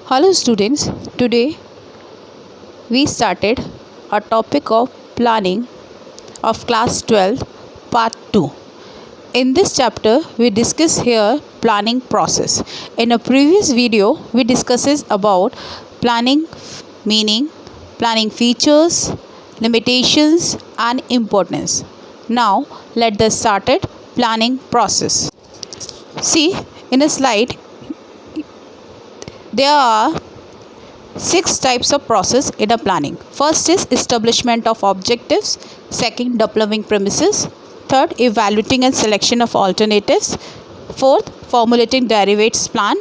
Hello students, today we started a topic of planning of class 12 part 2. In this chapter we discuss here planning process. In a previous video we discusses about planning meaning, planning features, limitations and importance. Now let us started planning process. See in a slide there are 6 types of process in a planning. First is establishment of objectives. Second, developing premises. Third, evaluating and selection of alternatives. Fourth, formulating derivatives plan.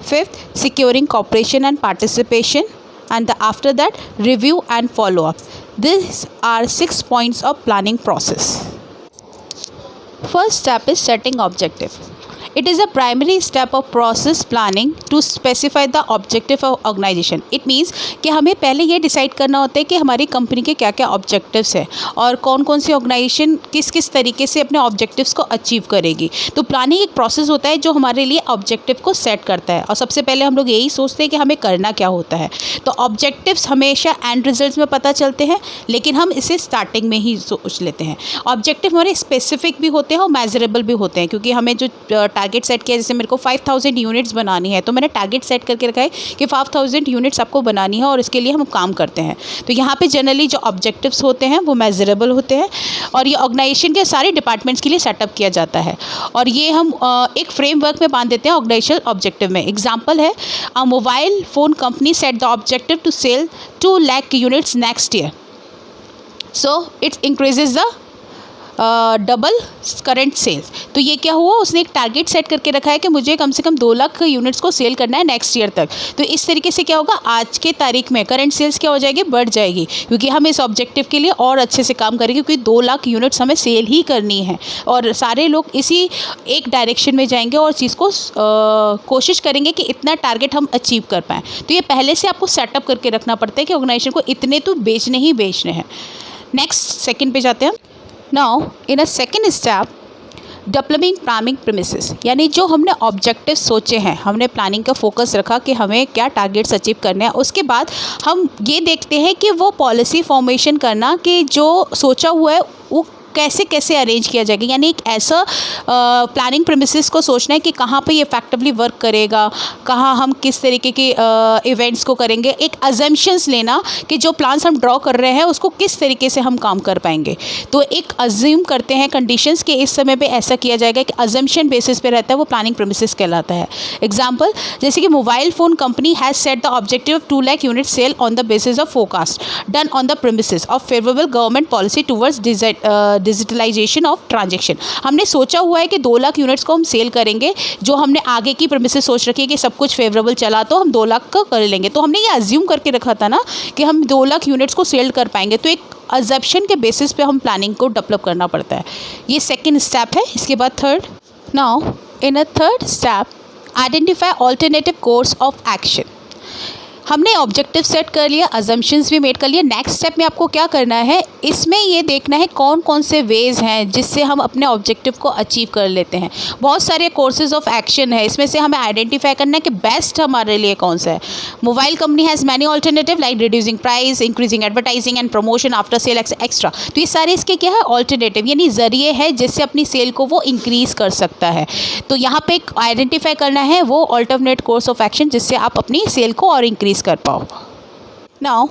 Fifth, securing cooperation and participation. And after that, review and follow up. These are 6 points of planning process. First step is setting objective. It is a primary step of process planning to specify the objective of organization. It means कि हमें पहले ये decide करना होता है कि हमारी company के क्या क्या ऑब्जेक्टिव्स हैं और कौन कौन सी ऑर्गेनाइजेशन किस किस तरीके से अपने ऑब्जेक्टिव्स को अचीव करेगी. तो प्लानिंग एक प्रोसेस होता है जो हमारे लिए ऑब्जेक्टिव को सेट करता है और सबसे पहले हम लोग यही सोचते हैं कि हमें करना क्या होता है. तो ऑब्जेक्टिव्स हमेशा एंड रिजल्ट्स में पता चलते हैं, लेकिन हम इसे स्टार्टिंग में ही सोच लेते हैं. ऑब्जेक्टिव हमारे स्पेसिफिक भी होते हैं और मेजरेबल भी होते हैं, क्योंकि हमें जो टारगेट सेट किया, जैसे मेरे को 5000 यूनिट्स बनानी है तो मैंने टारगेट सेट करके रखा है कि 5000 यूनिट्स आपको बनानी है और इसके लिए हम काम करते हैं. तो यहाँ पे जनरली जो ऑब्जेक्टिव्स होते हैं वो मेजरेबल होते हैं और ये ऑर्गेनाइजेशन के सारे डिपार्टमेंट्स के लिए सेटअप किया जाता है और ये हम एक फ्रेमवर्क में बांध देते हैं ऑर्गेनाइजेशनल ऑब्जेक्टिव में. एग्जाम्पल है, a mobile phone company set the objective to sell 2 lakh units next year. So it increases the double current sales. तो ये क्या हुआ, उसने एक टारगेट सेट करके रखा है कि मुझे कम से कम 2 लाख यूनिट्स को सेल करना है नेक्स्ट ईयर तक. तो इस तरीके से क्या होगा, आज के तारीख में करंट सेल्स क्या हो जाएगी, बढ़ जाएगी, क्योंकि हम इस ऑब्जेक्टिव के लिए और अच्छे से काम करेंगे, क्योंकि 2 लाख यूनिट्स हमें सेल ही करनी है और सारे लोग इसी एक डायरेक्शन में जाएंगे और चीज़ को कोशिश करेंगे कि इतना टारगेट हम अचीव कर पाएँ. तो ये पहले से आपको सेटअप करके रखना पड़ता है कि ऑर्गेनाइजेशन को इतने तो बेचने ही बेचने हैं. नेक्स्ट सेकेंड पे जाते हैं. Now, in a second step, developing planning premises, यानी जो हमने ऑब्जेक्टिव सोचे हैं, हमने प्लानिंग का फोकस रखा कि हमें क्या टारगेट्स अचीव करने हैं. उसके बाद हम ये देखते हैं कि वो पॉलिसी फॉर्मेशन करना कि जो सोचा हुआ है वो कैसे कैसे अरेंज किया जाएगा. यानी एक ऐसा प्लानिंग प्रीमिसेस को सोचना है कि कहाँ पे ये इफेक्टिवली वर्क करेगा, कहाँ हम किस तरीके के इवेंट्स को करेंगे. एक अजम्पशंस लेना कि जो प्लान्स हम ड्रॉ कर रहे हैं उसको किस तरीके से हम काम कर पाएंगे. तो एक अज्यूम करते हैं कंडीशंस के इस समय पे ऐसा किया जाएगा कि अजम्पशन बेसिस पे रहता है, वो प्लानिंग प्रीमिसेस कहलाता है. एग्जाम्पल, जैसे कि mobile phone company has set the objective of 2 lakh unit sale on the basis of forecast done on the premises of favourable government policy towards digitalisation of transaction. हमने सोचा हुआ है कि 2 लाख यूनिट्स को हम सेल करेंगे, जो हमने आगे की प्रीमिसेस सोच रखी है कि सब कुछ फेवरेबल चला तो हम 2 लाख का कर लेंगे. तो हमने ये अज्यूम करके रखा था ना कि हम 2 लाख यूनिट्स को सेल कर पाएंगे. तो एक अजम्पशन के बेसिस पे हम प्लानिंग को डेवलप करना पड़ता है. ये सेकेंड स्टेप है. इसके बाद third. Now in a third step, identify alternative course of action. हमने ऑब्जेक्टिव सेट कर लिया, अजम्पशंस भी मेड कर लिया. नेक्स्ट स्टेप में आपको क्या करना है, इसमें ये देखना है कौन कौन से वेज हैं जिससे हम अपने ऑब्जेक्टिव को अचीव कर लेते हैं. बहुत सारे कोर्सेज ऑफ एक्शन है, इसमें से हमें आइडेंटिफाई करना है कि बेस्ट हमारे लिए कौन सा है. Mobile company has many alternative like reducing price, increasing advertising and promotion after sale extra. तो ये सारे इसके क्या है, ऑल्टरनेटिव, यानी जरिए है जिससे अपनी सेल को वो इंक्रीज़ कर सकता है. तो यहाँ पे एक आइडेंटिफाई करना है वो ऑल्टरनेट कोर्स ऑफ एक्शन जिससे आप अपनी सेल को और इंक्रीज कर पाओ. Now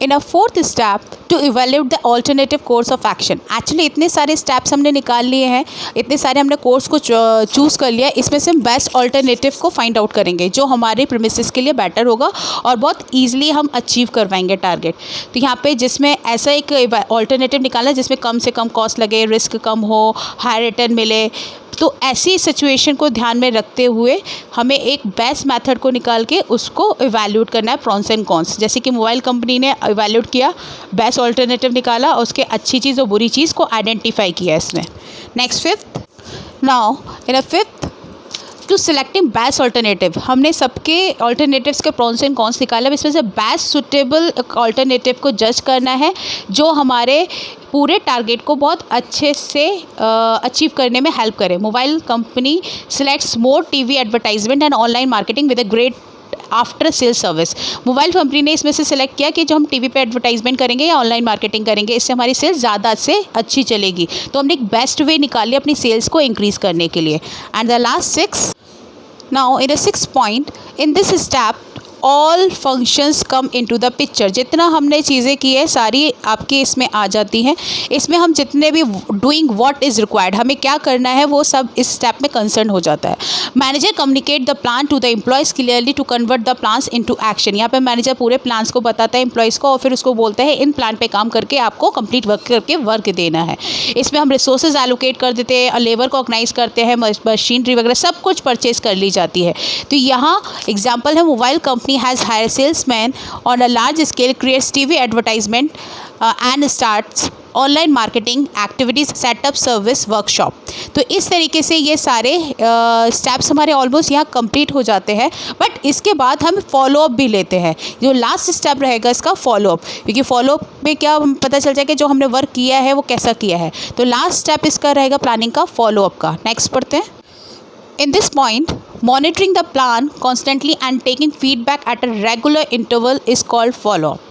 in a fourth step, to evaluate the alternative course of action. Actually इतने सारे स्टेप्स हमने निकाल लिए हैं, इतने सारे हमने कोर्स को चूज़ कर लिया. इसमें से हम बेस्ट ऑल्टरनेटिव को फाइंड आउट करेंगे जो हमारे प्रीमिसेस के लिए बेटर होगा और बहुत ईजिली हम अचीव कर पाएंगे टारगेट. तो यहाँ पे जिसमें ऐसा एक ऑल्टरनेटिव निकालना जिसमें कम से कम कॉस्ट लगे, रिस्क कम हो, हाई रिटर्न मिले. तो ऐसी सिचुएशन को ध्यान में रखते हुए हमें एक बेस्ट मेथड को निकाल के उसको इवैल्यूएट करना है, प्रॉन्स एंड कॉन्स. जैसे कि मोबाइल कंपनी ने इवैल्यूएट किया, बेस्ट ऑल्टरनेटिव निकाला और उसके अच्छी चीज़ और बुरी चीज़ को आइडेंटिफाई किया इसमें. Next fifth. Now in a fifth, to selecting best alternative. हमने सबके ऑल्टरनेटिव्स के प्रॉन्स एंड कॉन्स निकाले. अब इसमें से बेस्ट सुटेबल ऑल्टरनेटिव को जज करना है जो हमारे पूरे टारगेट को बहुत अच्छे से अचीव करने में हेल्प करे. Mobile company selects more TV advertisement and online marketing with a great after sale service. Mobile company ने इसमें से सिलेक्ट किया कि जो हम टीवी पे एडवर्टाइजमेंट करेंगे या ऑनलाइन मार्केटिंग करेंगे, इससे हमारी सेल्स ज़्यादा से अच्छी चलेगी। तो हमने एक बेस्ट वे निकाली अपनी सेल्स को इंक्रीज़ करने के लिए। And the last 6, now in a 6th point, in this step all functions come into the picture. जितना हमने चीज़ें की है सारी आपके इसमें आ जाती हैं। इसमें हम जितने भी डूइंग व्हाट इज़ रिक्वायर्ड, हमें क्या करना है, वो सब इस स्टेप में कंसर्न हो जाता है। Manager communicate the plan to the employees clearly to convert the plans into action. यहाँ पे मैनेजर पूरे प्लान्स को बताता है एम्प्लॉयज़ को और फिर उसको बोलता है इन प्लान पे काम करके आपको कंप्लीट वर्क करके वर्क देना है। इसमें हम रिसोर्सेज एलोकेट कर देते हैं, लेबर को ऑर्गेनाइज करते हैं, मशीनरी वगैरह सब कुछ परचेज कर ली जाती है। तो यहाँ एग्जाम्पल है, mobile company has hired salesmen on a large scale, creates TV advertisement and starts online marketing activities, setup, service, workshop. तो इस तरीके से ये सारे स्टेप्स हमारे ऑलमोस्ट यहाँ कंप्लीट हो जाते हैं। बट इसके बाद हम फॉलोअप भी लेते हैं। जो लास्ट स्टेप रहेगा इसका फॉलोअप, क्योंकि फॉलोअप में क्या पता चल जाएगा जो हमने वर्क किया है वो कैसा किया है। तो लास्ट स्टेप इसका रहेगा प्लानिंग का, फॉलोअप का। नेक्स्ट पढ़ते हैं। In this point, monitoring the plan constantly and taking feedback at a regular interval is called follow-up.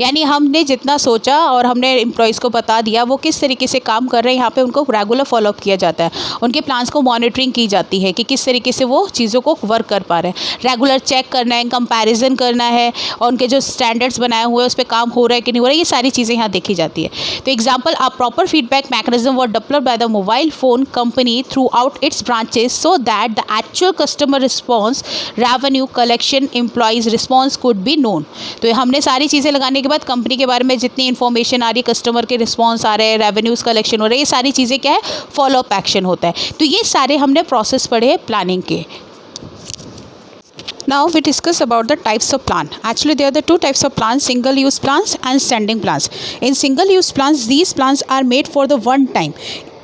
यानी हमने जितना सोचा और हमने एम्प्लॉयज़ को बता दिया वो किस तरीके से काम कर रहे हैं, यहाँ पे उनको रेगुलर फॉलोअप किया जाता है। उनके प्लान्स को मॉनिटरिंग की जाती है कि किस तरीके से वो चीज़ों को वर्क कर पा रहे हैं। रेगुलर चेक करना है, कंपैरिजन करना है और उनके जो स्टैंडर्ड्स बनाए हुए हैं उस पर काम हो रहा है कि नहीं हो रहा है, ये सारी चीज़ें यहाँ देखी जाती है। तो example, a proper feedback mechanism was developed by the mobile phone company throughout its branches so that the actual customer response, revenue collection, employees response could be known. तो हमने सारी चीज़ें लगाने के बाद कंपनी के बारे में जितनी इन्फॉर्मेशन आ रही है, कस्टमर के रिस्पॉन्स आ रहे हैं, रेवेन्यूज़ कलेक्शन हो रहे हैं, ये सारी चीज़ें क्या है, फॉलोअप एक्शन होता है। तो ये सारे हमने प्रोसेस पढ़े हैं प्लानिंग के। Now we discuss about the types of plan. Actually there are the two types of plans, single use plans and standing plans. In single use plans, these plans are made for the one time.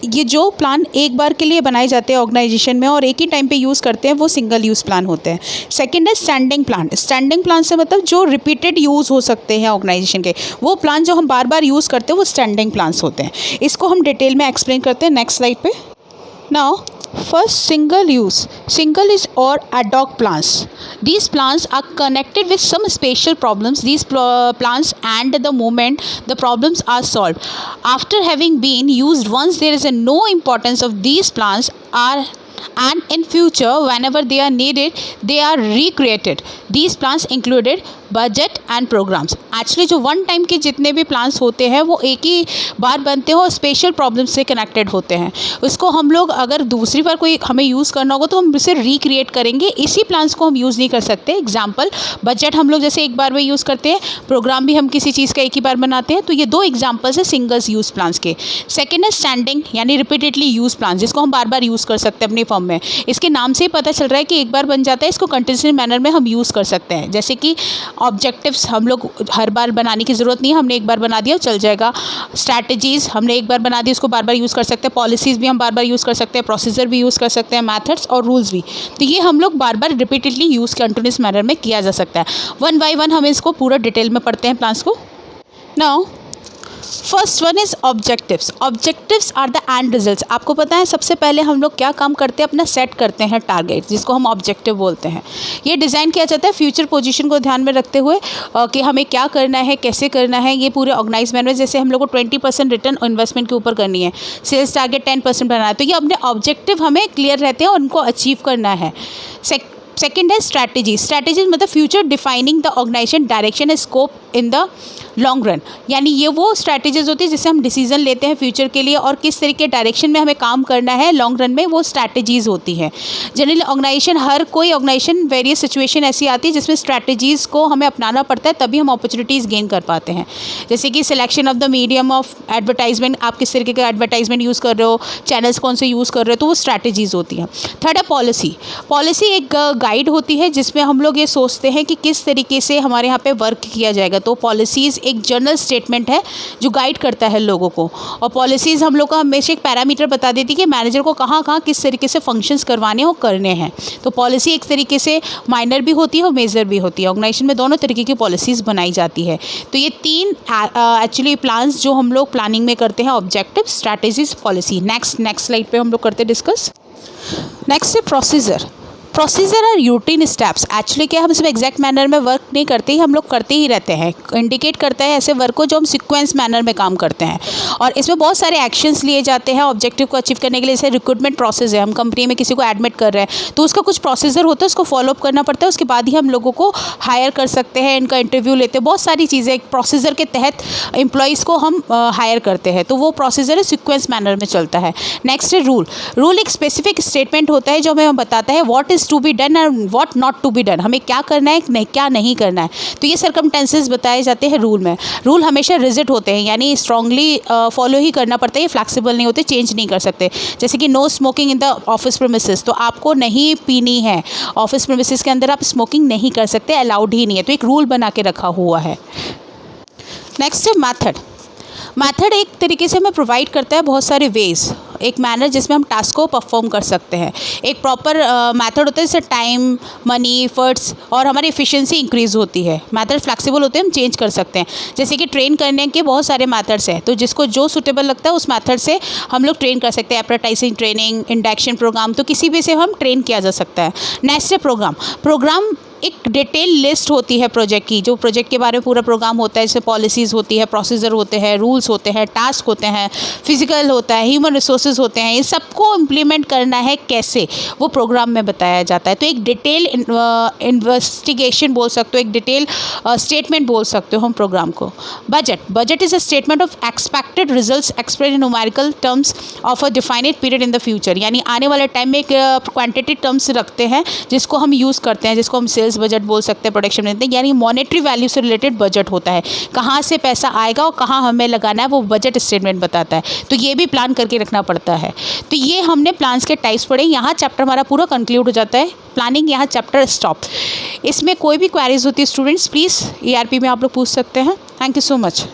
ये जो plan एक बार के लिए बनाए जाते हैं organisation में और एक ही टाइम पे यूज़ करते हैं वो सिंगल यूज़ प्लान होते हैं। सेकंड है स्टैंडिंग प्लान। स्टैंडिंग प्लान से मतलब जो रिपीटेड यूज़ हो सकते हैं ऑर्गेनाइजेशन के, वो प्लान जो हम बार बार यूज़ करते हैं वो स्टैंडिंग प्लान्स होते हैं। इसको हम डिटेल में एक्सप्लेन करते हैं नेक्स्ट स्लाइड पे। Now first, single use. Single is or ad hoc plans. These plans are connected with some special problems. These plans and the moment the problems are solved. After having been used once, there is a no importance of these plans are and in future whenever they are needed they are recreated. These plans included budget and programmes. Actually जो one time के जितने भी plans होते हैं वो एक ही बार बनते हैं और स्पेशल प्रॉब्लम से कनेक्टेड होते हैं। उसको हम लोग अगर दूसरी बार कोई हमें यूज़ करना होगा तो हम उसे रिक्रिएट करेंगे, इसी प्लान्स को हम यूज़ नहीं कर सकते। एग्जाम्पल, बजट हम लोग जैसे एक बार में यूज़ करते हैं, प्रोग्राम भी हम किसी चीज़ का एक ही बार बनाते हैं। तो ये दो एग्जाम्पल्स है सिंगल्स यूज़ प्लान्स के। सेकेंड है स्टैंडिंग यानी रिपीटेडली यूज़ प्लान, जिसको हम बार बार यूज़ कर सकते हैं अपनी फॉर्म में। इसके नाम से ही पता चल रहा है कि एक बार बन जाता है, इसको कंटिन्यूस मैनर में हम यूज़ कर सकते हैं। जैसे कि ऑब्जेक्टिव्स हम लोग हर बार बनाने की ज़रूरत नहीं है, हमने एक बार बना दिया चल जाएगा। स्ट्रैटेजीज़ हमने एक बार बना दी, उसको बार बार यूज़ कर सकते हैं। पॉलिसीज़ भी हम बार बार यूज़ कर सकते हैं, प्रोसीजर भी यूज़ कर सकते हैं, मेथड्स और रूल्स भी। तो ये हम लोग बार बार रिपीटेडली यूज़ कंटिन्यूस मैनर में किया जा सकता है। वन बाय वन हम इसको पूरा डिटेल में पढ़ते हैं प्लान्स को। Now first one is objectives. Objectives are the end results. आपको पता है सबसे पहले हम लोग क्या काम करते हैं, अपना सेट करते हैं टारगेट, जिसको हम ऑब्जेक्टिव बोलते हैं। ये डिज़ाइन किया जाता है फ्यूचर पोजीशन को ध्यान में रखते हुए कि हमें क्या करना है, कैसे करना है। ये पूरे ऑर्गेनाइज मैनर में, जैसे हम लोग को 20% रिटर्न इन्वेस्टमेंट के ऊपर करनी है, सेल्स टारगेट 10% बनाना है, तो ये अपने ऑब्जेक्टिव हमें क्लियर रहते हैं और उनको अचीव करना है। सेकेंड है स्ट्रैटेजी। स्ट्रैटेजीज मतलब future defining the organisation direction and scope in the long run. यानी ये वो स्ट्रैटेजीज होती है जिससे हम डिसीजन लेते हैं फ्यूचर के लिए और किस तरीके डायरेक्शन में हमें काम करना है लॉन्ग रन में, वो स्ट्रैटेजीज होती है। जनरली ऑर्गेनाइजेशन, हर कोई ऑर्गेनाइजेशन वेरियस सिचुएशन ऐसी आती है जिसमें स्ट्रैटेजीज़ को हमें अपनाना पड़ता है, तभी हम अपॉर्चुनिटीज़ गेन कर पाते हैं। जैसे कि selection of the medium of advertisement, आप किस तरीके का एडवर्टाइजमेंट यूज़ कर रहे हो, चैनल्स कौन से यूज़ कर रहे हो, तो वो स्ट्रैटेजीज़ होती हैं। थर्ड है पॉलिसी। पॉलिसी एक गाइड होती है जिसमें हम लोग ये सोचते हैं कि किस तरीके से हमारे यहाँ पे वर्क किया जाएगा। तो पॉलिसीज़ एक जनरल स्टेटमेंट है जो गाइड करता है लोगों को, और पॉलिसीज़ हम लोग का हमेशा एक पैरामीटर बता देती है कि मैनेजर को कहाँ कहाँ किस तरीके से फंक्शंस करवाने हो करने हैं। तो पॉलिसी एक तरीके से माइनर भी होती है और मेजर भी होती है। ऑर्गेनाइजेशन में दोनों तरीके की पॉलिसीज़ बनाई जाती है। तो ये तीन एक्चुअली प्लान्स जो हम लोग प्लानिंग में करते हैं, objective, strategies, policy. Next slide पे हम लोग करते डिस्कस। नेक्स्ट है प्रोसीजर। प्रोसीजर और रूटीन स्टेप्स एक्चुअली क्या हम इसमें एग्जैक्ट मैनर में वर्क नहीं करते ही, हम लोग करते ही रहते हैं। इंडिकेट करता है ऐसे वर्क को जो हम सीक्वेंस मैनर में काम करते हैं, और इसमें बहुत सारे एक्शंस लिए जाते हैं ऑब्जेक्टिव को अचीव करने के लिए। जैसे रिक्रूटमेंट प्रोसेस है, हम कंपनी में किसी को एडमिट कर रहे हैं तो उसका कुछ प्रोसीजर होता है, उसको फॉलोअप करना पड़ता है, उसके बाद ही हम लोगों को हायर कर सकते हैं, इनका इंटरव्यू लेते हैं। बहुत सारी चीज़ें एक प्रोसीजर के तहत एम्प्लॉयज़ को हम हायर करते हैं, तो वो प्रोसीजर सीक्वेंस मैनर में चलता है। नेक्स्ट है रूल। रूल एक स्पेसिफिक स्टेटमेंट होता है जो हमें बताता है what is to be done and what not to be done, हमें क्या करना है क्या नहीं करना है। तो ये सर्कमटेंसेस बताए जाते हैं रूल में। रूल हमेशा रिजिड होते हैं, यानी स्ट्रांगली फॉलो ही करना पड़ता है, ये फ्लैक्सिबल नहीं होते, चेंज नहीं कर सकते। जैसे कि no smoking in the office premises, तो आपको नहीं पीनी है, ऑफिस प्रीमिसेस के अंदर आप स्मोकिंग नहीं कर सकते, अलाउड ही नहीं है, तो एक रूल बना के रखा हुआ है। नेक्स्ट है मैथड। मैथड एक तरीके से हमें प्रोवाइड करता है बहुत सारे वेज, एक मैनर जिसमें हम टास्क को परफॉर्म कर सकते हैं। एक प्रॉपर मेथड होता है, जैसे टाइम, मनी, एफर्ट्स और हमारी एफिशिएंसी इंक्रीज़ होती है। मेथड फ्लेक्सिबल होते हैं, हम चेंज कर सकते हैं। जैसे कि ट्रेन करने के बहुत सारे मेथड्स हैं, तो जिसको जो सूटेबल लगता है उस मेथड से हम लोग ट्रेन कर सकते हैं। एप्रेंटिसिंग ट्रेनिंग, इंडक्शन प्रोग्राम, तो किसी भी से हम ट्रेन किया जा सकता है। नेक्स्ट है प्रोग्राम। प्रोग्राम एक डिटेल लिस्ट होती है प्रोजेक्ट की, जो प्रोजेक्ट के बारे में पूरा प्रोग्राम होता है, जैसे पॉलिसीज़ होती है, प्रोसीजर होते हैं, रूल्स होते हैं, टास्क होते हैं, फिजिकल होता है, ह्यूमन रिसोर्सेज होते हैं। ये सबको इम्प्लीमेंट करना है कैसे, वो प्रोग्राम में बताया जाता है। तो एक डिटेल इन्वेस्टिगेशन बोल सकते हो, एक डिटेल स्टेटमेंट बोल सकते हो हम प्रोग्राम को। Budget is a statement of expected results express in numerical terms of a defined period in the future, यानी आने वाले टाइम में एक क्वांटिटी टर्म्स रखते हैं जिसको हम यूज़ करते हैं, जिसको हम सेल्स बजट बोल सकते हैं, प्रोडक्शन देते हैं, यानी मॉनेटरी वैल्यू से रिलेटेड बजट होता है। कहाँ से पैसा आएगा और कहाँ हमें लगाना है वो बजट स्टेटमेंट बताता है। तो ये भी प्लान करके रखना पड़ता है। तो ये हमने प्लान्स के टाइप्स पढ़े। यहाँ चैप्टर हमारा पूरा कंक्लूड हो जाता है। प्लानिंग, यहाँ चैप्टर स्टॉप। इसमें कोई भी क्वेरीज होती है स्टूडेंट्स, प्लीज़ ERP में आप लोग पूछ सकते हैं। Thank you so much.